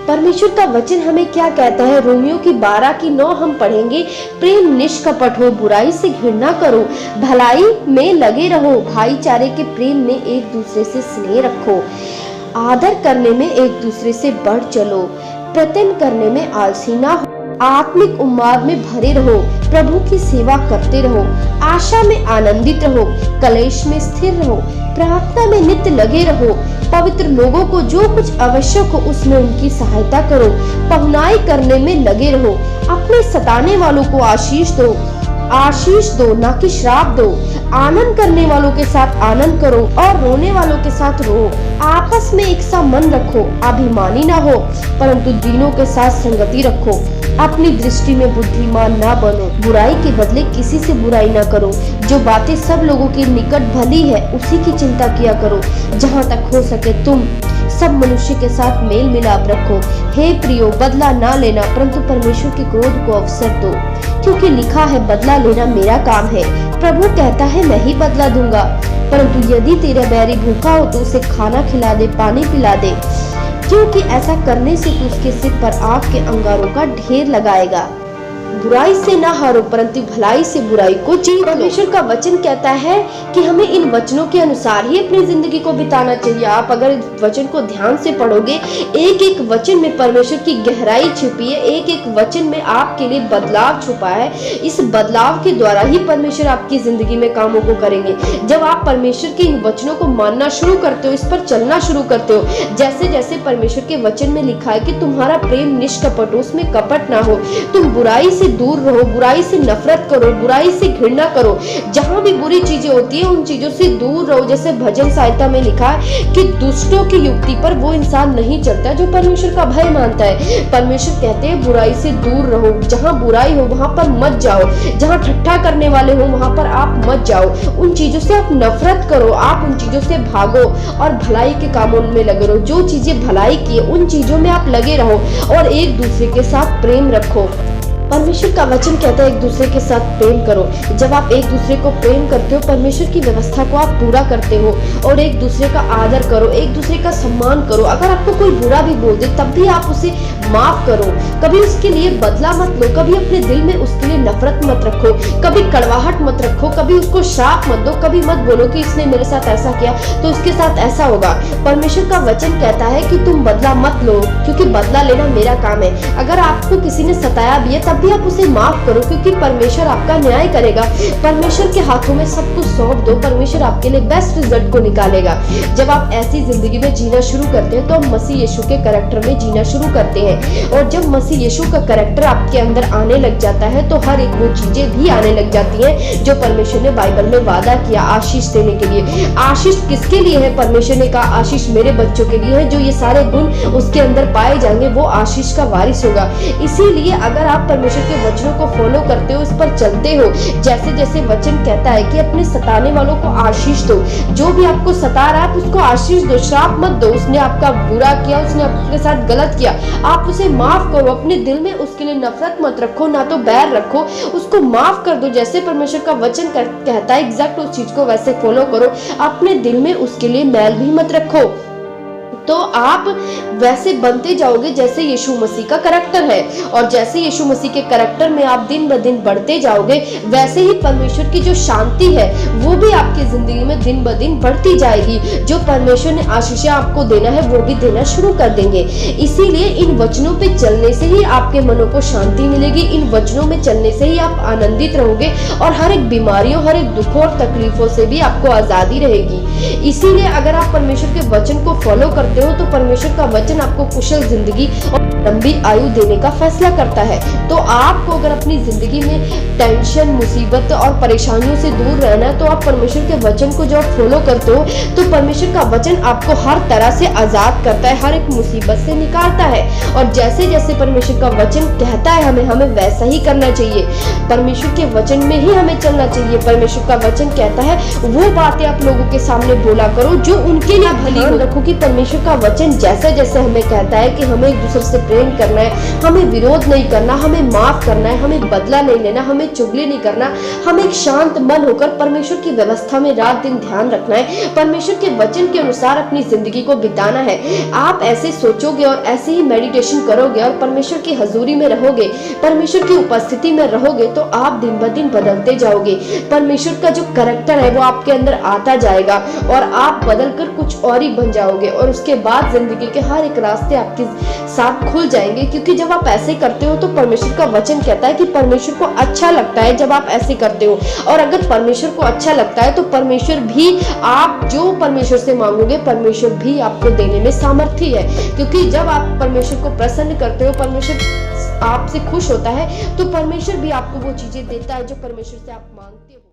परमेश्वर का वचन हमें क्या कहता है? रोमियो की 12 की 9 हम पढ़ेंगे। प्रेम निष्कपट हो, बुराई से घृणा करो, भलाई में लगे रहो, भाईचारे के प्रेम में एक दूसरे से स्नेह रखो, आदर करने में एक दूसरे से बढ़ चलो, प्रयत्न करने में आलसी ना हो, आत्मिक उम्माद में भरे रहो, प्रभु की सेवा करते रहो, आशा में आनंदित रहो, कलेश में स्थिर रहो, प्रार्थना में नित्य लगे रहो, पवित्र लोगों को जो कुछ आवश्यक हो उसमें उनकी सहायता करो, पहुनाई करने में लगे रहो, अपने सताने वालों को आशीष दो ना कि श्राप दो, आनंद करने वालों के साथ आनंद करो और रोने वालों के साथ रो, आपस में एक सा मन रखो, अभिमानी ना हो परंतु दीनों के साथ संगति रखो, अपनी दृष्टि में बुद्धिमान ना बनो, बुराई के बदले किसी से बुराई ना करो, जो बातें सब लोगों के निकट भली है उसी की चिंता किया करो, जहाँ तक हो सके तुम सब मनुष्य के साथ मेल मिलाप रखो। हे प्रियो, बदला ना लेना परंतु परमेश्वर के क्रोध को अवसर दो, क्योंकि लिखा है बदला लेना मेरा काम है, प्रभु कहता है मैं ही बदला दूंगा। परंतु यदि तेरा बैरी भूखा हो तो उसे खाना खिला दे, पानी पिला दे, क्योंकि ऐसा करने से तू उसके सिर पर आग के अंगारों का ढेर लगाएगा। बुराई से ना हारो परंतु भलाई से बुराई को जीत लो। परमेश्वर का वचन कहता है कि हमें इन वचनों के अनुसार ही अपनी जिंदगी को बिताना चाहिए। आप अगर वचन को ध्यान से पढ़ोगे, एक एक वचन में परमेश्वर की गहराई छिपी है, एक एक वचन में आपके लिए बदलाव छुपा है। इस बदलाव के द्वारा ही परमेश्वर आपकी जिंदगी में कामों को करेंगे। जब आप परमेश्वर के इन वचनों को मानना शुरू करते हो, इस पर चलना शुरू करते हो, जैसे जैसे परमेश्वर के वचन में लिखा है कि तुम्हारा प्रेम निष्कपट हो, उसमें कपट ना हो, तुम बुराई से दूर रहो, बुराई से नफरत करो, बुराई से घृणा करो, जहां भी बुरी चीजें होती है उन चीजों से दूर रहो। जैसे भजन संहिता में लिखा है कि दुष्टों की युक्ति पर वो इंसान नहीं चलता जो परमेश्वर का भय मानता है। परमेश्वर कहते हैं बुराई से दूर रहो, जहां बुराई हो वहां पर मत जाओ, जहां ठट्ठा करने वाले हो वहां पर आप मत जाओ, उन चीजों से आप नफरत करो, आप उन चीजों से भागो और भलाई के कामों में लगे रहो। जो चीजें भलाई की है उन चीजों में आप लगे रहो और एक दूसरे के साथ प्रेम रखो। परमेश्वर का वचन कहता है एक दूसरे के साथ प्रेम करो। जब आप एक दूसरे को प्रेम करते हो, परमेश्वर की व्यवस्था को आप पूरा करते हो और एक दूसरे का आदर करो, एक दूसरे का सम्मान करो। अगर आपको कोई बुरा भी बोल दे तब भी आप उसे माफ करो, कभी उसके लिए बदला मत लो, कभी अपने दिल में उसके लिए नफरत मत रखो, कभी कड़वाहट मत रखो, कभी उसको श्राप मत दो, कभी मत बोलो कि इसने मेरे साथ ऐसा किया तो उसके साथ ऐसा होगा। परमेश्वर का वचन कहता है कि तुम बदला मत लो, क्योंकि बदला लेना मेरा काम है। अगर आपको किसी ने सताया भी है तब भी आप उसे माफ करो, क्योंकि परमेश्वर आपका न्याय करेगा। परमेश्वर के हाथों में सब कुछ सौंप दो, परमेश्वर आपके लिए बेस्ट रिजल्ट को निकालेगा। जब आप ऐसी जिंदगी में जीना शुरू करते हैं तो हम मसीह यीशु के कैरेक्टर में जीना शुरू करते हैं, और जब मसीह यीशु का कैरेक्टर आपके अंदर आने लग जाता है तो हर एक वो चीजें भी आने लग जाती हैं जो परमेश्वर ने बाइबल में वादा किया आशीष देने के लिए। आशीष किसके लिए है? परमेश्वर ने कहा आशीष मेरे बच्चों के लिए है, जो ये सारे गुण उसके अंदर पाए जाएंगे वो आशीष का वारिस होगा। इसीलिए अगर आप परमेश्वर के वचनों को फॉलो करते हो, इस पर चलते हो, जैसे जैसे वचन कहता है कि अपने सताने वालों को आशीष दो, जो भी आपको सता रहा है उसको आशीष दो, श्राप मत दो। उसने आपका बुरा किया, उसने आपके साथ गलत किया, आप उसे माफ करो, अपने दिल में उसके लिए नफरत मत रखो, ना तो बैर रखो, उसको माफ कर दो। जैसे परमेश्वर का वचन कहता है एग्जैक्ट उस चीज को वैसे फॉलो करो, अपने दिल में उसके लिए मैल भी मत रखो, तो आप वैसे बनते जाओगे जैसे यीशु मसीह का करैक्टर है। और जैसे यीशु मसीह के करैक्टर में आप दिन ब दिन बढ़ते जाओगे, वैसे ही परमेश्वर की जो शांति है वो भी आपकी जिंदगी में दिन ब दिन बढ़ती जाएगी। जो परमेश्वर ने आशीषें आपको देना है वो भी देना शुरू कर देंगे। इसीलिए इन वचनों पे चलने से ही आपके मनों को शांति मिलेगी, इन वचनों में चलने से ही आप आनंदित रहोगे और हर एक बीमारियों, हर एक दुखों और तकलीफों से भी आपको आजादी रहेगी। इसीलिए अगर आप परमेश्वर के वचन को फॉलो करते हो तो परमेश्वर का वचन आपको कुशल जिंदगी और लंबी आयु देने का फैसला करता है। तो आपको अगर अपनी जिंदगी में टेंशन, मुसीबत और परेशानियों से दूर रहना है तो आप परमेश्वर के वचन को जब फॉलो करते हो तो परमेश्वर का वचन आपको हर तरह से आजाद करता है, हर एक मुसीबत से निकालता है। और जैसे जैसे परमेश्वर का वचन कहता है हमें वैसा ही करना चाहिए, परमेश्वर के वचन में ही हमें चलना चाहिए। परमेश्वर का वचन कहता है वो बातें आप लोगों के सामने सामने बोला करो जो उनके लिए भली हो। रखो कि परमेश्वर का वचन जैसे जैसे हमें कहता है कि हमें एक दूसरे से प्रेम करना है, हमें विरोध नहीं करना, हमें माफ करना है, हमें बदला नहीं लेना, हमें चुगली नहीं करना, हमें एक शांत मन होकर परमेश्वर की व्यवस्था में रात दिन ध्यान रखना है, परमेश्वर के वचन के अनुसार अपनी जिंदगी को बिताना है। आप ऐसे सोचोगे और ऐसे ही मेडिटेशन करोगे और परमेश्वर की हजूरी में रहोगे, परमेश्वर की उपस्थिति में रहोगे, तो आप दिन ब दिन बदलते जाओगे। परमेश्वर का जो कैरेक्टर है वो आपके अंदर आता जाएगा और आप बदलकर कुछ और ही बन जाओगे और उसके बाद जिंदगी के हर एक रास्ते आपके साथ खुल जाएंगे। क्योंकि जब आप ऐसे करते हो तो परमेश्वर का वचन कहता है कि परमेश्वर को अच्छा लगता है जब आप ऐसे करते हो, और अगर परमेश्वर को अच्छा लगता है तो परमेश्वर भी, आप जो परमेश्वर से मांगोगे परमेश्वर भी आपको देने में सामर्थ्य है। क्योंकि जब आप परमेश्वर को प्रसन्न करते हो, परमेश्वर आपसे खुश होता है, तो परमेश्वर भी आपको वो चीजें देता है जो परमेश्वर से आप मांगते हो।